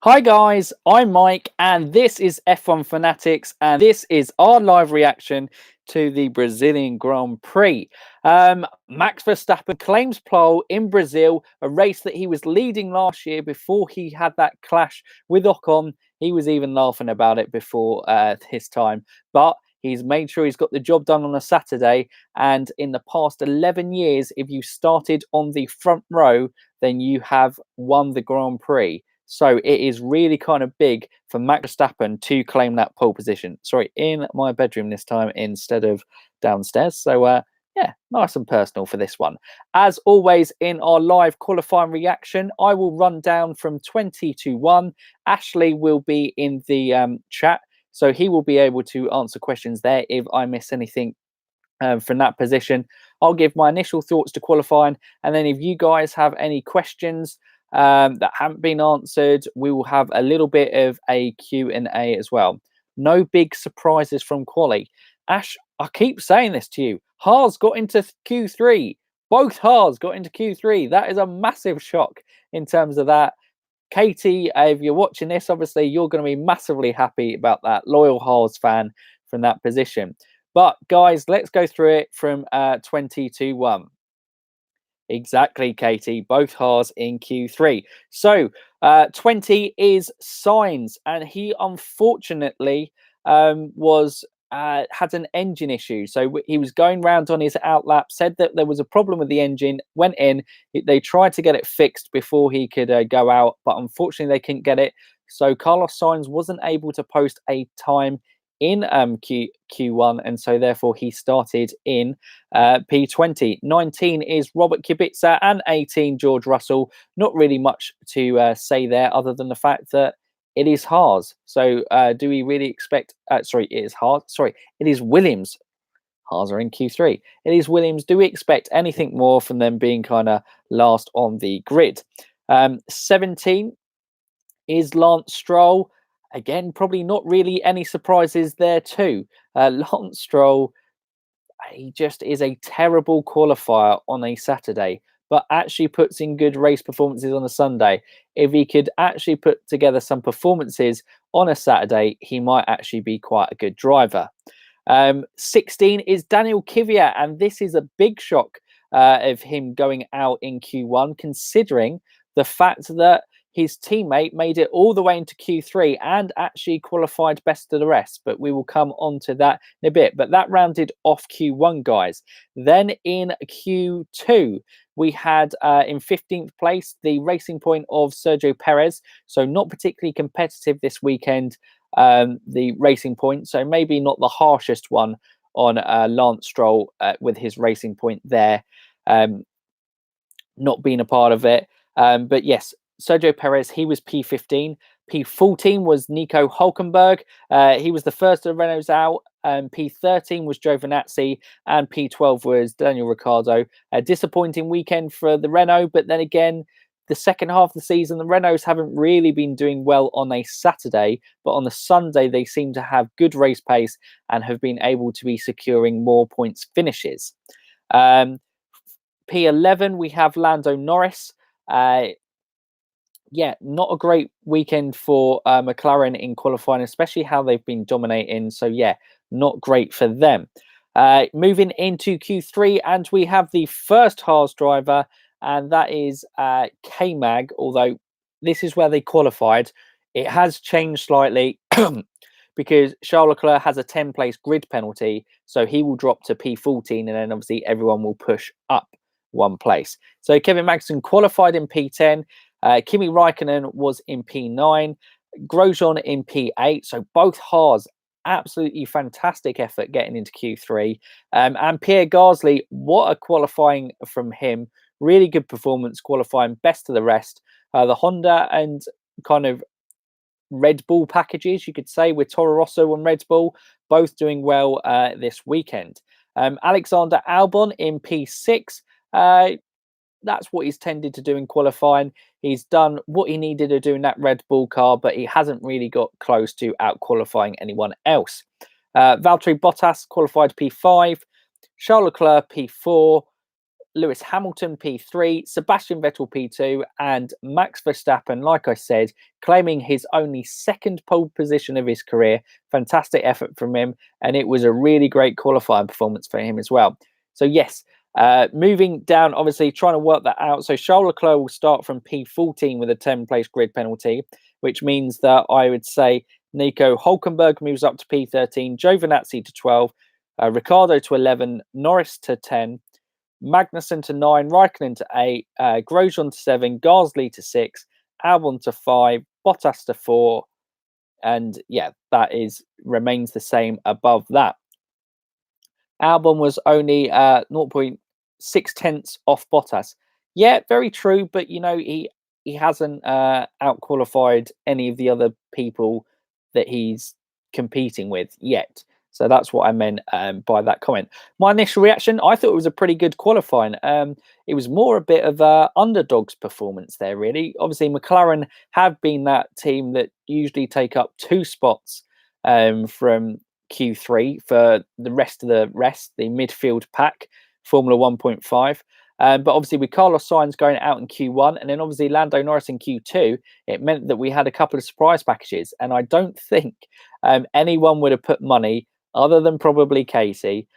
Hi guys, I'm Mike and this is F1 Fanatics and this is our live reaction to the Brazilian Grand Prix. Max Verstappen claims pole in Brazil, a race that he was leading last year before he had that clash with Ocon. He was even laughing about it before his time, but he's made sure he's got the job done on a Saturday. And in the past 11 years, if you started on the front row, then you have won the Grand Prix. So it is really kind of big for Max Verstappen to claim that pole position. Sorry, in my bedroom this time instead of downstairs. So yeah, nice and personal for this one. As always, in our live qualifying reaction, I will run down from 20 to 1. Ashley will be in the chat, so he will be able to answer questions there if I miss anything from that position. I'll give my initial thoughts to qualifying, and then if you guys have any questions that haven't been answered, we will have a little bit of a Q&A as well. No big surprises from quali. Ash, I keep saying this to you. Haas got into Q3. Both Haas got into Q3. That is a massive shock in terms of that. Katie, if you're watching this, obviously you're going to be massively happy about that. Loyal Haas fan from that position. But guys, let's go through it from 20 to 1. Exactly, Katie. Both Haas in Q3. So 20 is Sainz, and he unfortunately was had an engine issue. So he was going round on his outlap, said that there was a problem with the engine, went in. They tried to get it fixed before he could go out, but unfortunately they couldn't get it. So Carlos Sainz wasn't able to post a time in Q1, and so therefore he started in P20. 19 is Robert Kubica and 18 George Russell. Not really much to say there other than the fact that it is Haas. So do we really expect... sorry, it is Haas. Sorry, it is Williams. Haas are in Q3. It is Williams. Do we expect anything more from them being kind of last on the grid? 17 is Lance Stroll. Again, probably not really any surprises there too. Lance Stroll, he just is a terrible qualifier on a Saturday, but actually puts in good race performances on a Sunday. If he could actually put together some performances on a Saturday, he might actually be quite a good driver. 16 is Daniel Kvyat, and this is a big shock of him going out in Q1, considering the fact that his teammate made it all the way into Q3 and actually qualified best of the rest. But we will come on to that in a bit. But that rounded off Q1, guys. Then in Q2, we had in 15th place the Racing Point of Sergio Perez. So not particularly competitive this weekend, the Racing Point. So maybe not the harshest one on Lance Stroll with his Racing Point there. Not being a part of it. But yes, Sergio Perez, he was P15. P14 was Nico Hulkenberg. He was the first of the Renaults out. P13 was Giovinazzi, and P12 was Daniel Ricciardo. A disappointing weekend for the Renault, but then again, the second half of the season, the Renaults haven't really been doing well on a Saturday, but on the Sunday, they seem to have good race pace and have been able to be securing more points finishes. P11, we have Lando Norris. Yeah, not a great weekend for McLaren in qualifying, especially how they've been dominating. So yeah, not great for them. Moving into Q3, and we have the first Haas driver, and that is K-Mag, although this is where they qualified. It has changed slightly because Charles Leclerc has a 10-place grid penalty, so he will drop to P14, and then obviously everyone will push up one place. So Kevin Magnussen qualified in P10. Kimi Raikkonen was in P9, Grosjean in P8. So both Haas, absolutely fantastic effort getting into Q3. And Pierre Gasly, what a qualifying from him. Really good performance, qualifying best of the rest. The Honda and kind of Red Bull packages, you could say, with Toro Rosso and Red Bull, both doing well this weekend. Alexander Albon in P6. That's what he's tended to do in qualifying. He's done what he needed to do in that Red Bull car, but he hasn't really got close to out-qualifying anyone else. Valtteri Bottas qualified P5. Charles Leclerc P4. Lewis Hamilton P3, Sebastian Vettel P2, and Max Verstappen, like I said, claiming his only second pole position of his career. Fantastic effort from him, and it was a really great qualifying performance for him as well. So yes, moving down, obviously trying to work that out. So Charles Leclerc will start from P14 with a 10-place grid penalty, which means that I would say Nico Hulkenberg moves up to P13, Giovinazzi to 12, Ricciardo to 11, Norris to 10, Magnussen to 9, Raikkonen to 8, Grosjean to 7, Gasly to 6, Albon to 5, Bottas to 4, and yeah, that remains the same above that. Albon was only 0.6 tenths off Bottas. Yeah, very true, but you know he hasn't out qualified any of the other people that he's competing with yet. So that's what I meant by that comment. My initial reaction, I thought it was a pretty good qualifying. It was more a bit of a underdog's performance there, really. Obviously, McLaren have been that team that usually take up 2 spots from Q3 for the rest, the midfield pack, Formula 1.5. But obviously with Carlos Sainz going out in Q1 and then obviously Lando Norris in Q2, it meant that we had a couple of surprise packages. And I don't think anyone would have put money, other than probably Casey,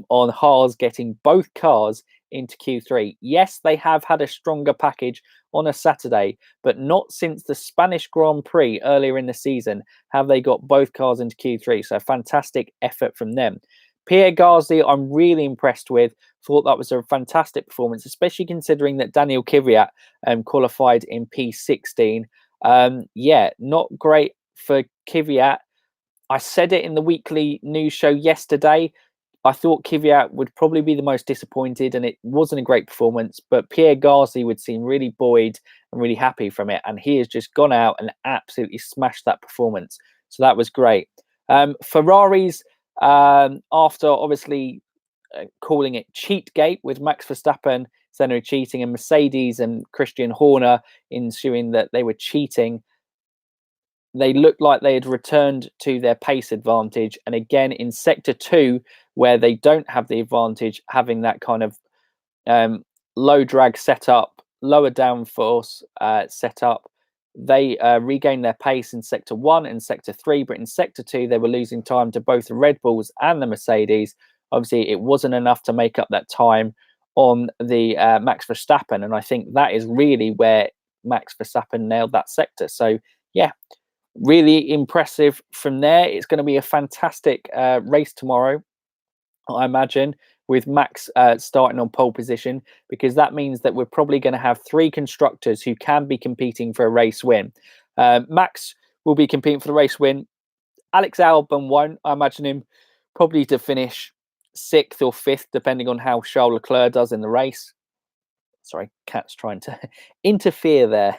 on Haas getting both cars into Q3. Yes, they have had a stronger package on a Saturday, but not since the Spanish Grand Prix earlier in the season have they got both cars into Q3. So fantastic effort from them. Pierre Gasly, I'm really impressed with. Thought that was a fantastic performance, especially considering that Daniel Kvyat qualified in P16. Yeah, not great for Kvyat. I said it in the weekly news show yesterday. I thought Kvyat would probably be the most disappointed, and it wasn't a great performance. But Pierre Gasly would seem really buoyed and really happy from it, and he has just gone out and absolutely smashed that performance. So that was great. Ferraris, after obviously calling it Cheatgate with Max Verstappen saying cheating, and Mercedes and Christian Horner ensuing that they were cheating, they looked like they had returned to their pace advantage. And again, in Sector 2, where they don't have the advantage, having that kind of low drag setup, lower downforce setup, they regained their pace in Sector 1 and Sector 3. But in Sector 2, they were losing time to both the Red Bulls and the Mercedes. Obviously, it wasn't enough to make up that time on the Max Verstappen. And I think that is really where Max Verstappen nailed that sector. So, yeah, really impressive from there. It's going to be a fantastic race tomorrow, I imagine, with Max starting on pole position, because that means that we're probably going to have 3 constructors who can be competing for a race win. Max will be competing for the race win. Alex Albon won't. I imagine him probably to finish 6th or 5th, depending on how Charles Leclerc does in the race. Sorry, cat's trying to interfere there.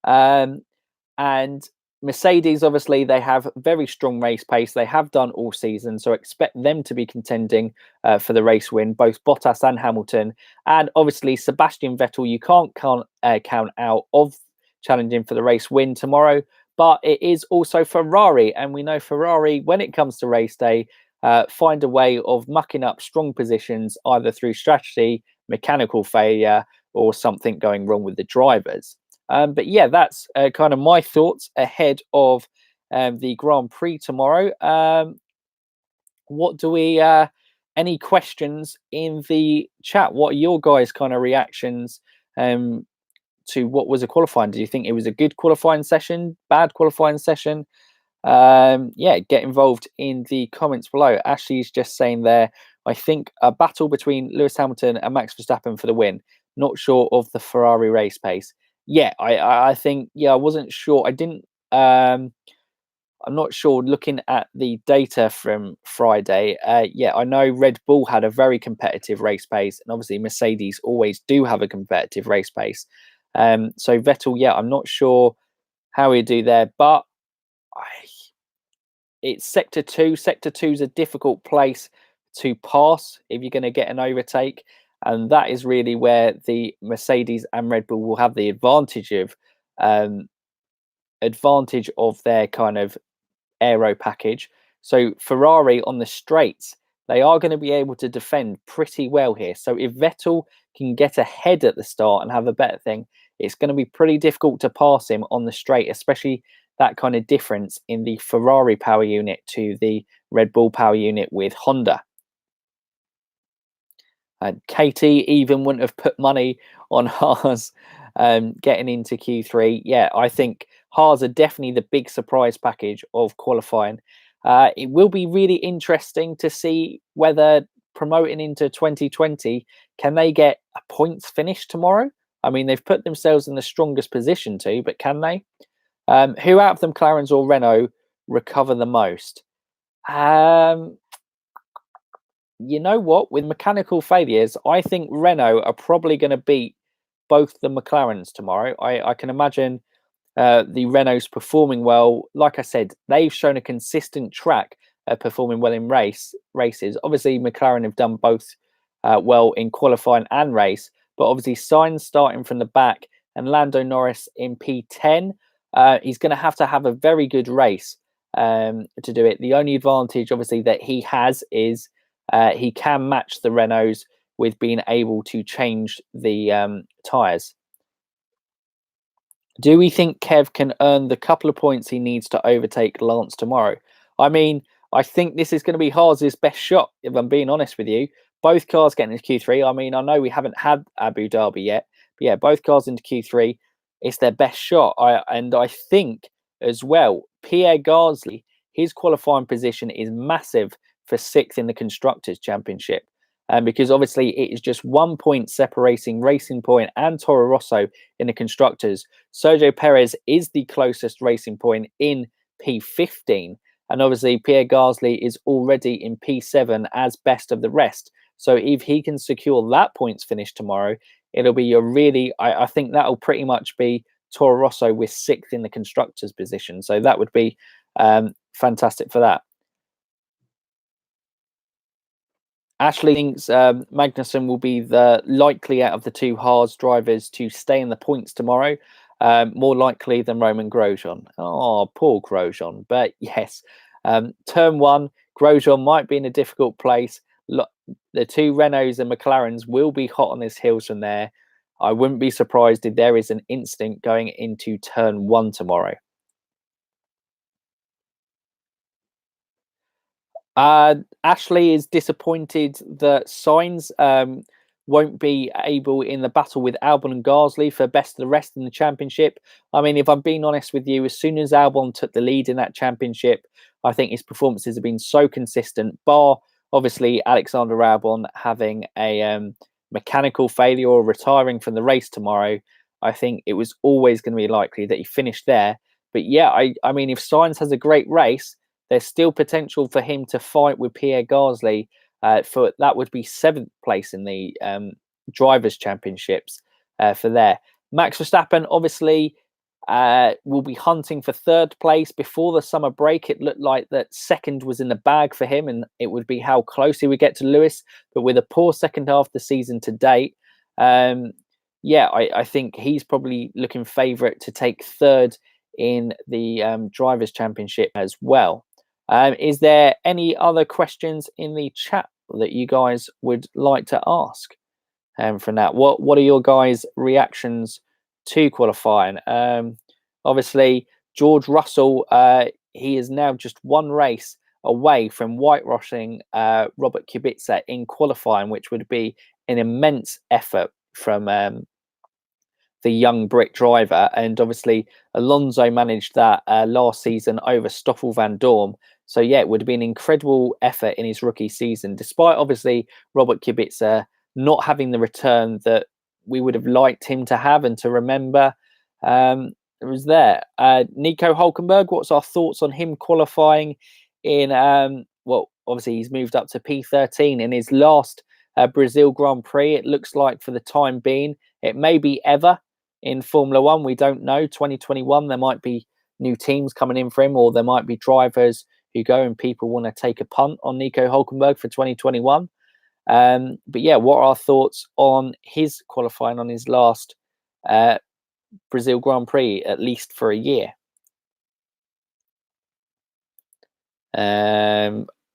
And Mercedes, obviously, they have very strong race pace. They have done all season, so expect them to be contending for the race win, both Bottas and Hamilton. And obviously, Sebastian Vettel, you can't count out of challenging for the race win tomorrow. But it is also Ferrari, and we know Ferrari, when it comes to race day, find a way of mucking up strong positions, either through strategy, mechanical failure, or something going wrong with the drivers. But yeah, that's kind of my thoughts ahead of the Grand Prix tomorrow. What do we, any questions in the chat? What are your guys' kind of reactions to what was a qualifying? Do you think it was a good qualifying session, bad qualifying session? Yeah, get involved in the comments below. Ashley's just saying there, I think a battle between Lewis Hamilton and Max Verstappen for the win. Not sure of the Ferrari race pace. Yeah, I think, yeah, I wasn't sure. I didn't, I'm not sure looking at the data from Friday. Yeah, I know Red Bull had a very competitive race pace, and obviously Mercedes always do have a competitive race pace. So Vettel, yeah, I'm not sure how he'd do there, but it's Sector 2. Sector 2 is a difficult place to pass if you're going to get an overtake. And that is really where the Mercedes and Red Bull will have the advantage of their kind of aero package. So Ferrari on the straights, they are going to be able to defend pretty well here. So if Vettel can get ahead at the start and have a better thing, it's going to be pretty difficult to pass him on the straight, especially that kind of difference in the Ferrari power unit to the Red Bull power unit with Honda. Katie even wouldn't have put money on Haas getting into Q3. Yeah, I think Haas are definitely the big surprise package of qualifying. It will be really interesting to see whether promoting into 2020, can they get a points finish tomorrow? I mean, they've put themselves in the strongest position to, but can they? Who out of the McLarens or Renault recover the most? You know what? With mechanical failures, I think Renault are probably going to beat both the McLarens tomorrow. I can imagine the Renaults performing well. Like I said, they've shown a consistent track performing well in races. Obviously, McLaren have done both well in qualifying and race, but obviously Sainz starting from the back and Lando Norris in P10, he's going to have a very good race to do it. The only advantage, obviously, that he has is he can match the Renaults with being able to change the tyres. Do we think Kev can earn the couple of points he needs to overtake Lance tomorrow? I mean, I think this is going to be Haas's best shot, if I'm being honest with you. Both cars getting into Q3. I mean, I know we haven't had Abu Dhabi yet, but yeah, both cars into Q3. It's their best shot. I think as well, Pierre Gasly, his qualifying position is massive for 6th in the Constructors' Championship. Because obviously it is just 1 point separating Racing Point and Toro Rosso in the Constructors. Sergio Perez is the closest Racing Point in P15. And obviously Pierre Gasly is already in P7 as best of the rest. So if he can secure that points finish tomorrow, it'll be a really, I think that'll pretty much be Toro Rosso with 6th in the Constructors' position. So that would be fantastic for that. Ashley thinks Magnussen will be the likely out of the two Haas drivers to stay in the points tomorrow, more likely than Romain Grosjean. Oh, poor Grosjean. But yes, turn one, Grosjean might be in a difficult place. Look, the two Renaults and McLarens will be hot on his heels from there. I wouldn't be surprised if there is an incident going into turn one tomorrow. Ashley is disappointed that Sainz won't be able in the battle with Albon and Gasly for best of the rest in the championship. I mean, if I'm being honest with you, as soon as Albon took the lead in that championship, I think his performances have been so consistent, bar obviously Alexander Albon having a mechanical failure or retiring from the race tomorrow. I think it was always going to be likely that he finished there. But yeah, I mean, if Sainz has a great race, there's still potential for him to fight with Pierre Gasly for that would be 7th place in the drivers' championships for there. Max Verstappen obviously will be hunting for 3rd place before the summer break. It looked like that 2nd was in the bag for him, and it would be how close he would get to Lewis. But with a poor second half of the season to date, yeah, I think he's probably looking favourite to take 3rd in the drivers' championship as well. Is there any other questions in the chat that you guys would like to ask from that? What are your guys' reactions to qualifying? Obviously, George Russell, he is now just one race away from whitewashing Robert Kubica in qualifying, which would be an immense effort from the young Brit driver. And obviously, Alonso managed that last season over Stoffel Van Dorn. So yeah, it would have been an incredible effort in his rookie season, despite obviously Robert Kubica not having the return that we would have liked him to have and to remember. It was there. Nico Hulkenberg, what's our thoughts on him qualifying in, well, obviously he's moved up to P13 in his last Brazil Grand Prix. It looks like for the time being, it may be ever in Formula One. We don't know. 2021, there might be new teams coming in for him, or there might be drivers who go and people want to take a punt on Nico Hulkenberg for 2021. But yeah, what are our thoughts on his qualifying on his last Brazil Grand Prix, at least for a year?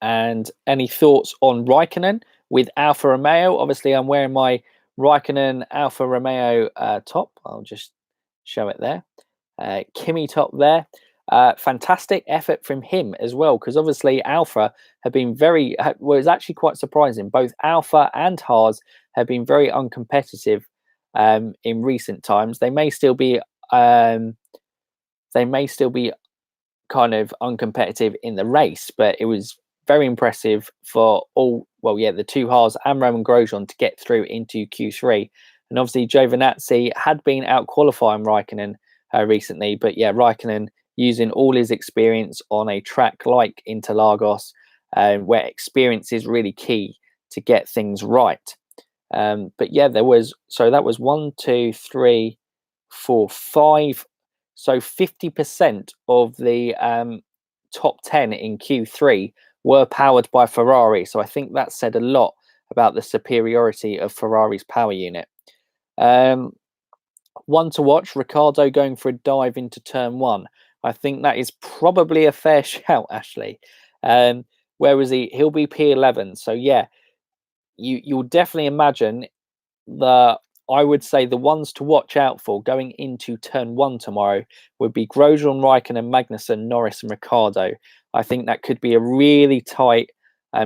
And any thoughts on Raikkonen with Alfa Romeo? Obviously, I'm wearing my Raikkonen Alfa Romeo top. I'll just show it there. Kimi top there. Fantastic effort from him as well, because obviously Alfa have been well, it's actually quite surprising. Both Alfa and Haas have been very uncompetitive in recent times. They may still be kind of uncompetitive in the race, but it was very impressive for the two Haas and Roman Grosjean to get through into Q3. And obviously Giovinazzi had been out qualifying Raikkonen recently, but yeah, Raikkonen using all his experience on a track like Interlagos, where experience is really key to get things right. But yeah, that was 1, 2, 3, 4, 5. So 50% of the top 10 in Q3 were powered by Ferrari. So I think that said a lot about the superiority of Ferrari's power unit. One to watch, Ricciardo going for a dive into turn 1. I think that is probably a fair shout, Ashley. Where is he? He'll be P11. So yeah, you'll definitely imagine I would say the ones to watch out for going into turn 1 tomorrow would be Grosjean, Raikkonen, Magnussen, Norris, and Ricciardo. I think that could be a really tight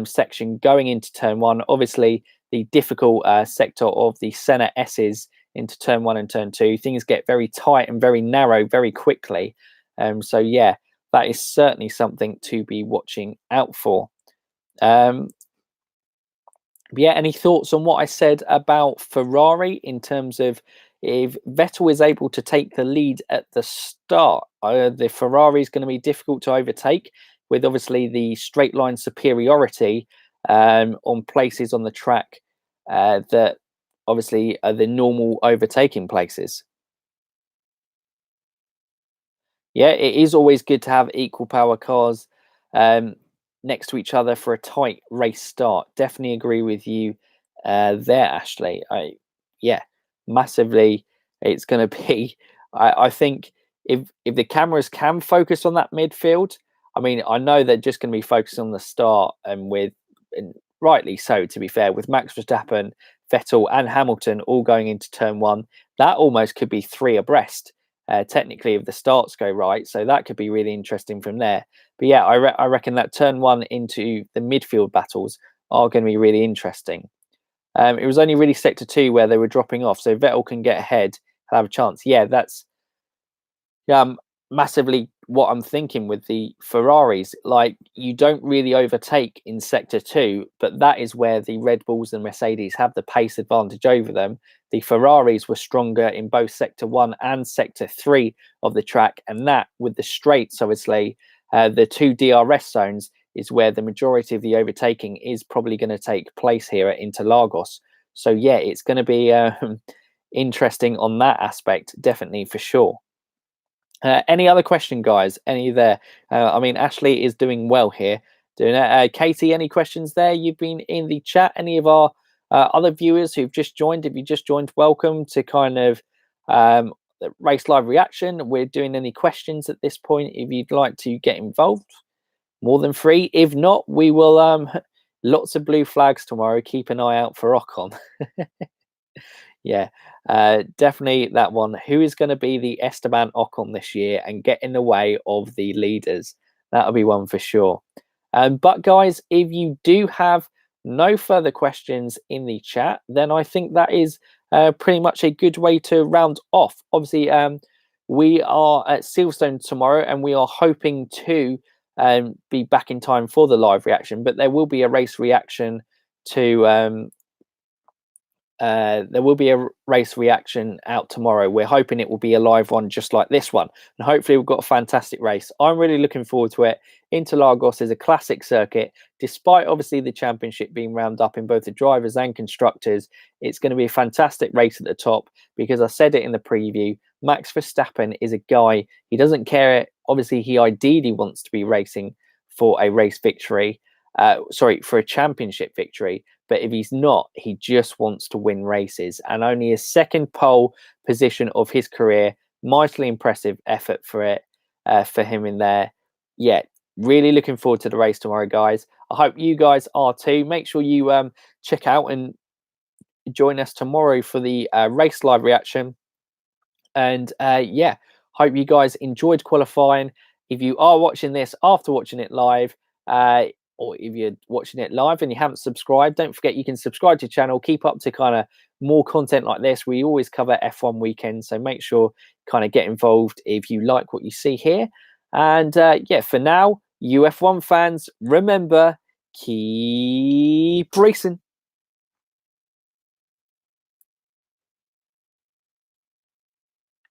section going into turn 1. Obviously, the difficult sector of the Senna S's into turn 1 and turn 2. Things get very tight and very narrow very quickly. So yeah, that is certainly something to be watching out for. Yeah, any thoughts on what I said about Ferrari in terms of if Vettel is able to take the lead at the start, the Ferrari is going to be difficult to overtake, with obviously the straight line superiority on places on the track that obviously are the normal overtaking places. Yeah, it is always good to have equal power cars next to each other for a tight race start. Definitely agree with you there, Ashley. Massively. It's going to be. I think if the cameras can focus on that midfield, I mean, I know they're just going to be focused on the start, and rightly so, to be fair, with Max Verstappen, Vettel, and Hamilton all going into turn 1, that almost could be 3 abreast. Technically, if the starts go right, so that could be really interesting from there. But yeah, I reckon that turn 1 into the midfield battles are going to be really interesting. It was only really sector 2 where they were dropping off, so Vettel can get ahead and have a chance. Yeah, that's massively what I'm thinking with the Ferraris. Like, you don't really overtake in sector 2, but that is where the Red Bulls and Mercedes have the pace advantage over them. The Ferraris were stronger in both sector 1 and sector 3 of the track, and that with the straights, obviously, the 2 DRS zones is where the majority of the overtaking is probably going to take place here at Interlagos. So yeah, it's going to be interesting on that aspect, definitely, for sure. Any other question, guys? Any there? I mean, Ashley is doing well here. Doing it. Katie, any questions there? You've been in the chat. Any of our other viewers who've just joined? If you just joined, welcome to kind of Race Live Reaction. We're doing any questions at this point. If you'd like to get involved, more than free. If not, we will lots of blue flags tomorrow. Keep an eye out for Ocon. Yeah, definitely that one. Who is going to be the Esteban Ocon this year and get in the way of the leaders? That'll be one for sure. But guys, if you do have no further questions in the chat, then I think that is pretty much a good way to round off. Obviously, we are at Silverstone tomorrow, and we are hoping to be back in time for the live reaction. But there will be a race reaction to. There will be a race reaction out tomorrow. We're hoping it will be a live one just like this one. And hopefully we've got a fantastic race. I'm really looking forward to it. Interlagos is a classic circuit. Despite obviously the championship being round up in both the drivers and constructors, it's going to be a fantastic race at the top because I said it in the preview. Max Verstappen is a guy, he doesn't care. Obviously, he ideally wants to be racing for a race victory. For a championship victory. But if he's not, he just wants to win races. And only his second pole position of his career, mightily impressive effort for him in there. Yeah, really looking forward to the race tomorrow, guys. I hope you guys are too. Make sure you check out and join us tomorrow for the race live reaction. And yeah, hope you guys enjoyed qualifying. If you are watching this after watching it live, or if you're watching it live and you haven't subscribed, don't forget you can subscribe to the channel. Keep up to kind of more content like this. We always cover F1 weekend, so make sure kind of get involved if you like what you see here. And yeah, for now, you F1 fans, remember, keep racing.